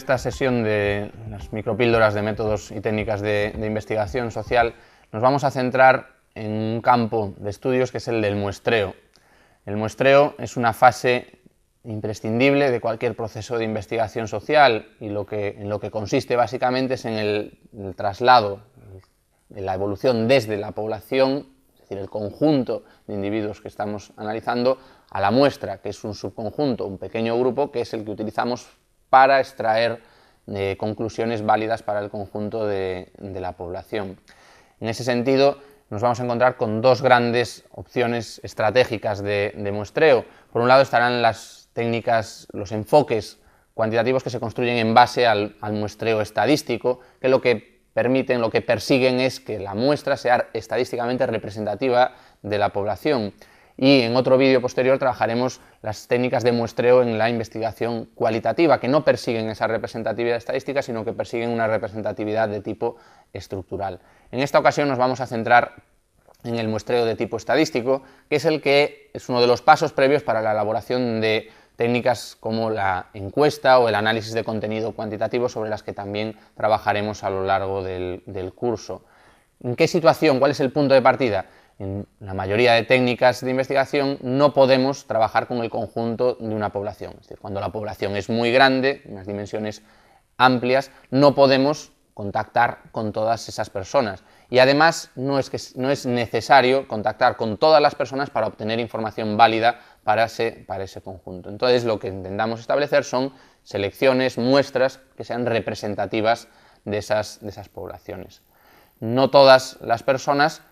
esta sesión de las micropíldoras de métodos y técnicas de investigación social, nos vamos a centrar en un campo de estudios que es el del muestreo. El muestreo es una fase imprescindible de cualquier proceso de investigación social y en lo que consiste básicamente es en el traslado de la evolución desde la población, es decir, el conjunto de individuos que estamos analizando, a la muestra, que es un subconjunto, un pequeño grupo, que es el que utilizamos para extraer conclusiones válidas para el conjunto de la población. En ese sentido, nos vamos a encontrar con dos grandes opciones estratégicas de muestreo. Por un lado estarán las técnicas, los enfoques cuantitativos que se construyen en base al muestreo estadístico, que lo que permiten, lo que persiguen es que la muestra sea estadísticamente representativa de la población. Y en otro vídeo posterior trabajaremos las técnicas de muestreo en la investigación cualitativa, que no persiguen esa representatividad estadística, sino que persiguen una representatividad de tipo estructural. En esta ocasión nos vamos a centrar en el muestreo de tipo estadístico, que es el que es uno de los pasos previos para la elaboración de técnicas como la encuesta o el análisis de contenido cuantitativo, sobre las que también trabajaremos a lo largo del curso. ¿En qué situación? ¿Cuál es el punto de partida? En la mayoría de técnicas de investigación no podemos trabajar con el conjunto de una población. Es decir, cuando la población es muy grande, unas dimensiones amplias, no podemos contactar con todas esas personas. Y además no es necesario contactar con todas las personas para obtener información válida para ese conjunto. Entonces lo que intentamos establecer son selecciones, muestras que sean representativas de esas poblaciones. No todas las personas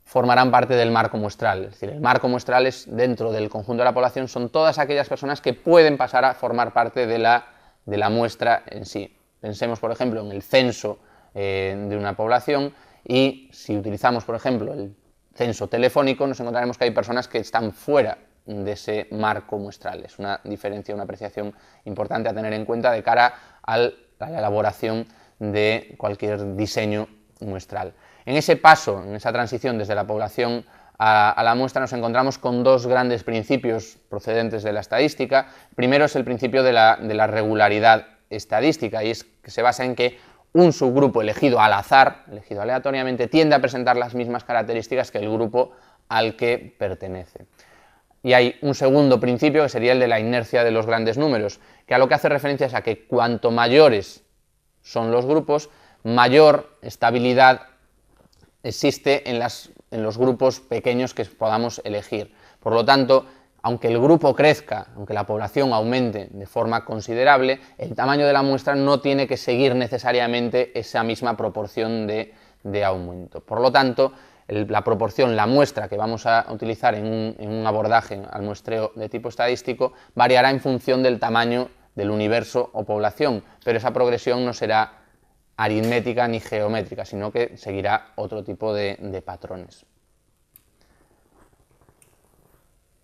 formarán parte del marco muestral, es decir, el marco muestral es dentro del conjunto de la población, son todas aquellas personas que pueden pasar a formar parte de la muestra en sí. Pensemos, por ejemplo, en el censo de una población y si utilizamos, por ejemplo, el censo telefónico, nos encontraremos que hay personas que están fuera de ese marco muestral. Es una diferencia, una apreciación importante a tener en cuenta de cara a la elaboración de cualquier diseño muestral. En ese paso, en esa transición desde la población a la muestra, nos encontramos con dos grandes principios procedentes de la estadística. Primero es el principio de la regularidad estadística, y es que se basa en que un subgrupo elegido al azar, elegido aleatoriamente, tiende a presentar las mismas características que el grupo al que pertenece. Y hay un segundo principio que sería el de la inercia de los grandes números, que a lo que hace referencia es a que cuanto mayores son los grupos, mayor estabilidad existe en los grupos pequeños que podamos elegir. Por lo tanto, aunque el grupo crezca, aunque la población aumente de forma considerable, el tamaño de la muestra no tiene que seguir necesariamente esa misma proporción de aumento. Por lo tanto, la proporción, la muestra que vamos a utilizar en un abordaje al muestreo de tipo estadístico variará en función del tamaño del universo o población, pero esa progresión no será aritmética ni geométrica, sino que seguirá otro tipo de patrones.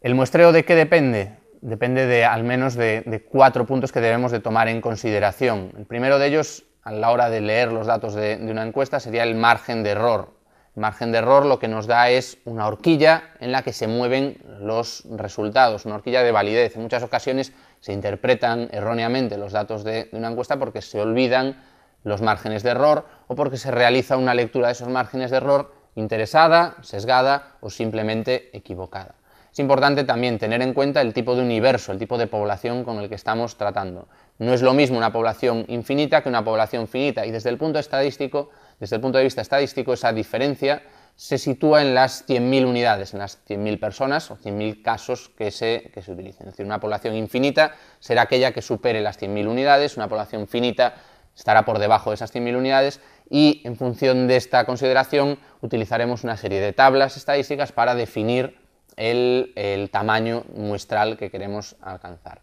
¿El muestreo de qué depende? Depende al menos de 4 puntos que debemos de tomar en consideración. El primero de ellos, a la hora de leer los datos de una encuesta, sería el margen de error. El margen de error lo que nos da es una horquilla en la que se mueven los resultados, una horquilla de validez. En muchas ocasiones se interpretan erróneamente los datos de una encuesta porque se olvidan los márgenes de error o porque se realiza una lectura de esos márgenes de error interesada, sesgada o simplemente equivocada. Es importante también tener en cuenta el tipo de universo, el tipo de población con el que estamos tratando. No es lo mismo una población infinita que una población finita, y desde el punto de vista estadístico, esa diferencia se sitúa en las 100.000 unidades, en las 100.000 personas o 100.000 casos que se utilicen. Es decir, una población infinita será aquella que supere las 100.000 unidades, una población finita estará por debajo de esas 100.000 unidades, y en función de esta consideración utilizaremos una serie de tablas estadísticas para definir el tamaño muestral que queremos alcanzar.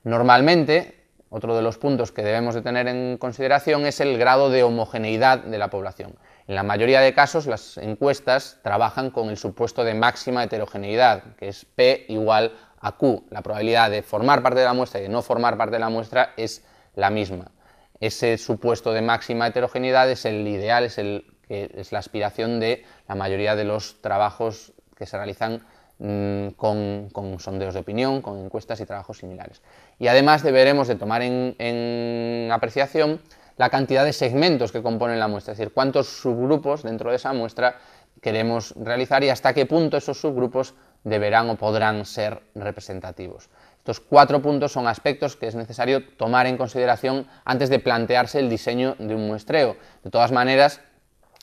Normalmente, otro de los puntos que debemos de tener en consideración es el grado de homogeneidad de la población. En la mayoría de casos, las encuestas trabajan con el supuesto de máxima heterogeneidad, que es P igual a Q. La probabilidad de formar parte de la muestra y de no formar parte de la muestra es la misma. Ese supuesto de máxima heterogeneidad es el ideal, es la aspiración de la mayoría de los trabajos que se realizan con sondeos de opinión, con encuestas y trabajos similares. Y además deberemos de tomar en apreciación la cantidad de segmentos que componen la muestra, es decir, cuántos subgrupos dentro de esa muestra queremos realizar y hasta qué punto esos subgrupos deberán o podrán ser representativos. Estos 4 puntos son aspectos que es necesario tomar en consideración antes de plantearse el diseño de un muestreo. De todas maneras,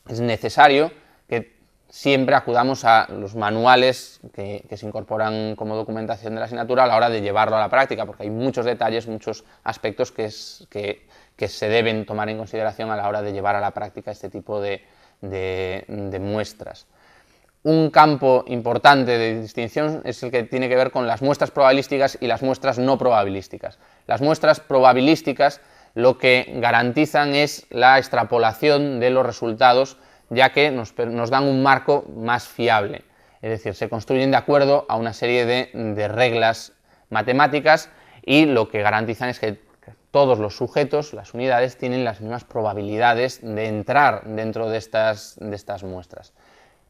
es necesario que siempre acudamos a los manuales que se incorporan como documentación de la asignatura a la hora de llevarlo a la práctica, porque hay muchos detalles, muchos aspectos que se deben tomar en consideración a la hora de llevar a la práctica este tipo de muestras. Un campo importante de distinción es el que tiene que ver con las muestras probabilísticas y las muestras no probabilísticas. Las muestras probabilísticas lo que garantizan es la extrapolación de los resultados, ya que nos dan un marco más fiable, es decir, se construyen de acuerdo a una serie de reglas matemáticas y lo que garantizan es que todos los sujetos, las unidades, tienen las mismas probabilidades de entrar dentro de estas muestras.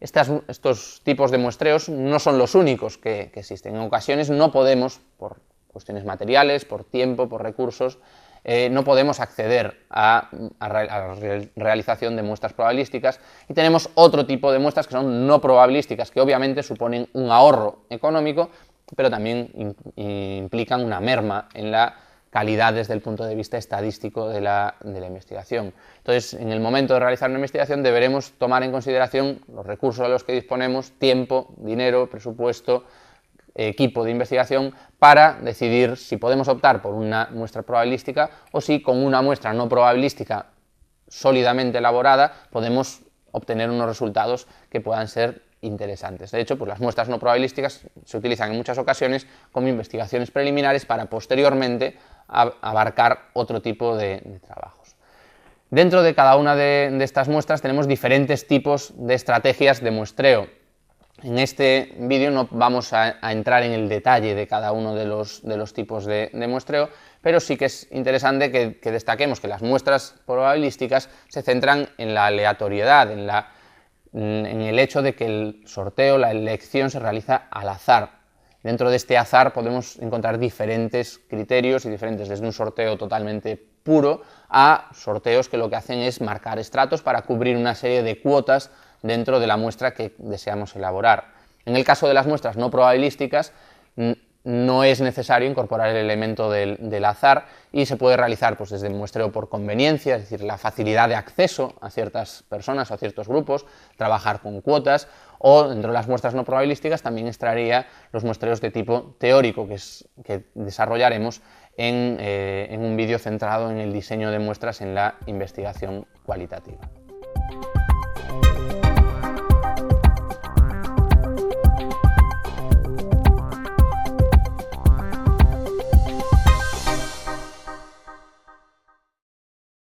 Estos tipos de muestreos no son los únicos que existen. En ocasiones no podemos, por cuestiones materiales, por tiempo, por recursos, no podemos acceder a la realización de muestras probabilísticas y tenemos otro tipo de muestras que son no probabilísticas, que obviamente suponen un ahorro económico, pero también implican una merma en la calidad desde el punto de vista estadístico de la investigación. Entonces, en el momento de realizar una investigación deberemos tomar en consideración los recursos a los que disponemos, tiempo, dinero, presupuesto, equipo de investigación, para decidir si podemos optar por una muestra probabilística o si con una muestra no probabilística sólidamente elaborada podemos obtener unos resultados que puedan ser interesantes. De hecho, pues las muestras no probabilísticas se utilizan en muchas ocasiones como investigaciones preliminares para posteriormente abarcar otro tipo de trabajos. Dentro de cada una de estas muestras tenemos diferentes tipos de estrategias de muestreo. En este vídeo no vamos a entrar en el detalle de cada uno de los tipos de muestreo, pero sí que es interesante que destaquemos que las muestras probabilísticas se centran en la aleatoriedad, en el hecho de que el sorteo, la elección se realiza al azar. Dentro de este azar podemos encontrar diferentes criterios y diferentes, desde un sorteo totalmente puro a sorteos que lo que hacen es marcar estratos para cubrir una serie de cuotas dentro de la muestra que deseamos elaborar. En el caso de las muestras no probabilísticas, no es necesario incorporar el elemento del azar y se puede realizar pues, desde el muestreo por conveniencia, es decir, la facilidad de acceso a ciertas personas o a ciertos grupos, trabajar con cuotas, o dentro de las muestras no probabilísticas también extraería los muestreos de tipo teórico que desarrollaremos en un vídeo centrado en el diseño de muestras en la investigación cualitativa.